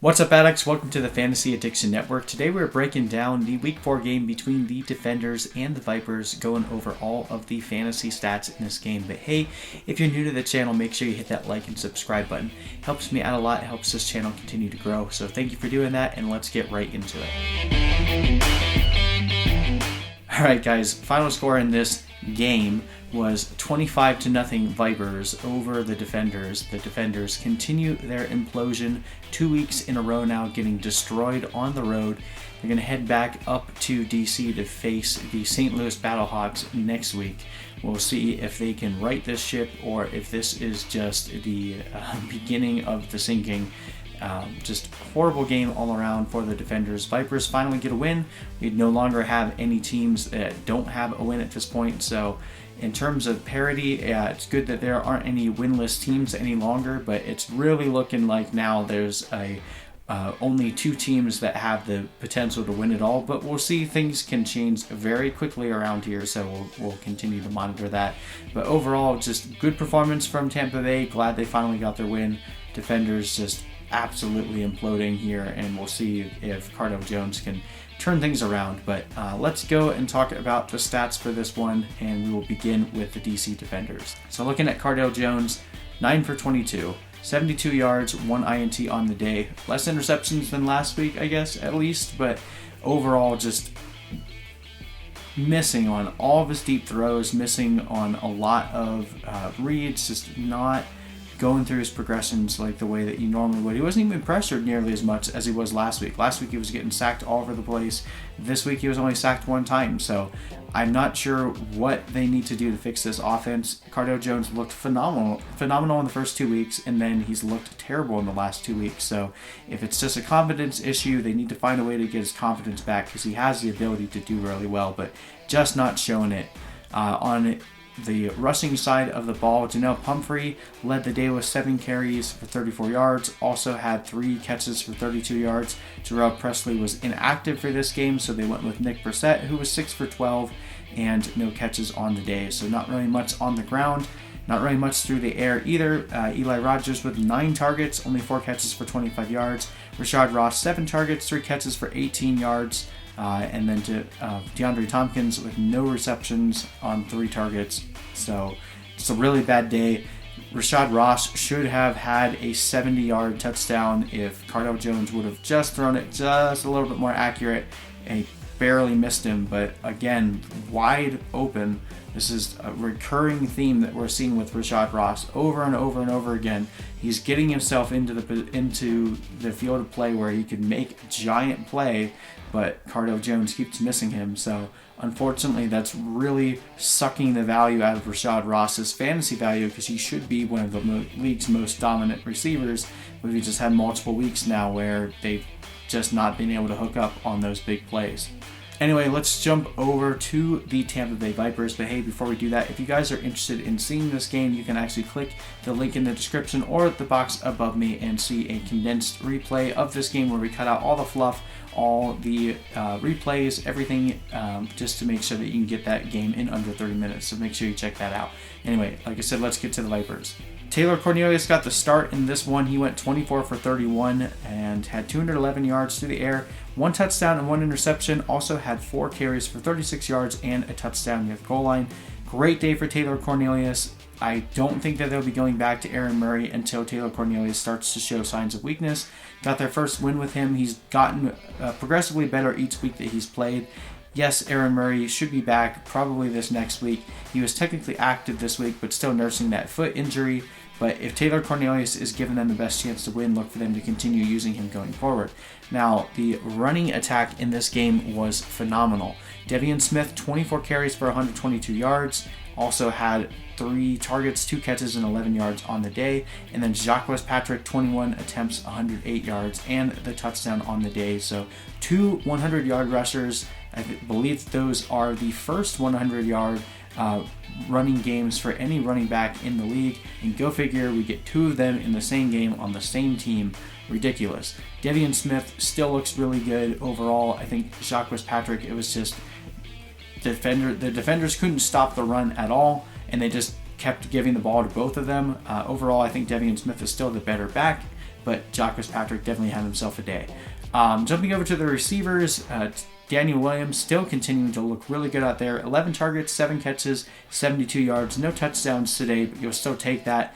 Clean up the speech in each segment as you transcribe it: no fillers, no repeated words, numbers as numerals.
What's up, addicts? Welcome to the Fantasy Addiction Network. Today we're breaking down the Week 4 game between the Defenders and the Vipers, going over all of the fantasy stats in this game. But hey, if you're new to the channel, make sure you hit that like and subscribe button. It helps me out a lot. It helps this channel continue to grow. So thank you for doing that, and let's get right into it. Alright guys, final score in this game was 25-0 Vipers over the Defenders. The Defenders continue their implosion 2 weeks in a row now, getting destroyed on the road. They're going to head back up to DC to face the St. Louis Battlehawks next week. We'll see if they can right this ship or if this is just the beginning of the sinking. Just horrible game all around for the Defenders. Vipers finally get a win. We no longer have any teams that don't have a win at this point, so in terms of parity, it's good that there aren't any winless teams any longer, but it's really looking like now there's only 2 teams that have the potential to win it all, but we'll see. Things can change very quickly around here, so we'll continue to monitor that. But overall, just good performance from Tampa Bay. Glad they finally got their win. Defenders just absolutely imploding here, and we'll see if Cardale Jones can turn things around. But let's go and talk about the stats for this one, and we will begin with the DC Defenders. So looking at Cardale Jones, 9 for 22, 72 yards, 1 INT on the day. Less interceptions than last week, I guess, at least, but overall just missing on all of his deep throws, missing on a lot of reads, just not going through his progressions like the way that you normally would. He wasn't even pressured nearly as much as he was last week. Last week he was getting sacked all over the place. This week he was only sacked 1 time, so I'm not sure what they need to do to fix this offense. Cardale Jones looked phenomenal in the first 2 weeks, and then he's looked terrible in the last 2 weeks. So if it's just a confidence issue, they need to find a way to get his confidence back, because he has the ability to do really well, but just not showing it. On the rushing side of the ball, Janelle Pumphrey led the day with 7 carries for 34 yards, also had 3 catches for 32 yards. Jarrell Presley was inactive for this game, so they went with Nick Brissett, who was 6 for 12 and no catches on the day. So not really much on the ground, not really much through the air either. Eli Rogers with 9 targets, only 4 catches for 25 yards. Rashad Ross, 7 targets, 3 catches for 18 yards. And then to DeAndre Tompkins with no receptions on 3 targets. So it's a really bad day. Rashad Ross should have had a 70-yard touchdown if Cardale Jones would have just thrown it just a little bit more accurate. And he barely missed him, but again, wide open. This is a recurring theme that we're seeing with Rashad Ross over and over and over again. He's getting himself into the field of play where he could make a giant play, but Cardale Jones keeps missing him. So unfortunately, that's really sucking the value out of Rashad Ross's fantasy value, because he should be one of the league's most dominant receivers. But we just had multiple weeks now where they've just not been able to hook up on those big plays. Anyway, let's jump over to the Tampa Bay Vipers. But hey, before we do that, if you guys are interested in seeing this game, you can actually click the link in the description or the box above me and see a condensed replay of this game where we cut out all the fluff, all the replays, everything, just to make sure that you can get that game in under 30 minutes. So make sure you check that out. Anyway, like I said, let's get to the Vipers. Taylor Cornelius got the start in this one. He went 24 for 31 and had 211 yards through the air, 1 touchdown and 1 interception. Also had 4 carries for 36 yards and a touchdown near the goal line. Great day for Taylor Cornelius. I don't think that they'll be going back to Aaron Murray until Taylor Cornelius starts to show signs of weakness. Got their first win with him. He's gotten progressively better each week that he's played. Yes, Aaron Murray should be back probably this next week. He was technically active this week, but still nursing that foot injury. But if Taylor Cornelius is giving them the best chance to win, look for them to continue using him going forward. Now, the running attack in this game was phenomenal. Devian Smith, 24 carries for 122 yards. Also had 3 targets, 2 catches, and 11 yards on the day. And then Jacques Patrick, 21 attempts, 108 yards, and the touchdown on the day. So 2 100-yard rushers. I believe those are the first 100-yard running games for any running back in the league. And go figure, we get 2 of them in the same game on the same team. Ridiculous. Devian Smith still looks really good overall. I think Jacques Patrick, it was just the defenders couldn't stop the run at all, and they just kept giving the ball to both of them. Overall, I think Devian Smith is still the better back but Jack Fitzpatrick definitely had himself a day. Jumping over to the receivers, Daniel Williams still continuing to look really good out there. 11 targets, 7 catches, 72 yards. No touchdowns today, but you'll still take that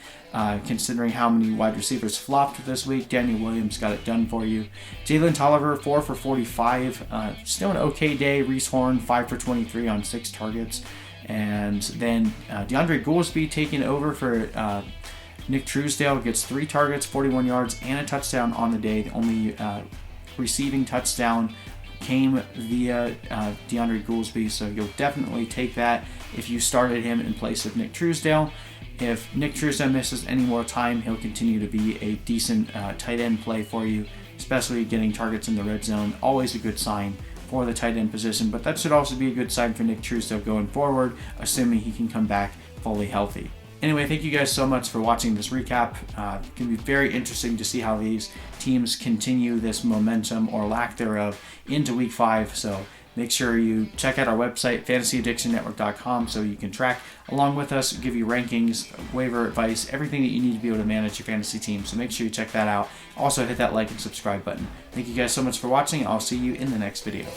considering how many wide receivers flopped this week. Daniel Williams got it done for you. Jalen Tolliver, 4 for 45. Still an okay day. Reese Horn, 5 for 23 on 6 targets. And then DeAndre Goolsby taking over for Nick Truesdale, gets 3 targets, 41 yards, and a touchdown on the day. The only receiving touchdown came via DeAndre Goolsby, so you'll definitely take that if you started him in place of Nick Truesdale. If Nick Truesdale misses any more time, he'll continue to be a decent tight end play for you, especially getting targets in the red zone. Always a good sign for the tight end position, but that should also be a good sign for Nick Truesdale going forward, assuming he can come back fully healthy. Anyway, thank you guys so much for watching this recap. It's going to be very interesting to see how these teams continue this momentum or lack thereof into Week 5. So make sure you check out our website, fantasyaddictionnetwork.com, so you can track along with us, give you rankings, waiver advice, everything that you need to be able to manage your fantasy team. So make sure you check that out. Also, hit that like and subscribe button. Thank you guys so much for watching. I'll see you in the next video.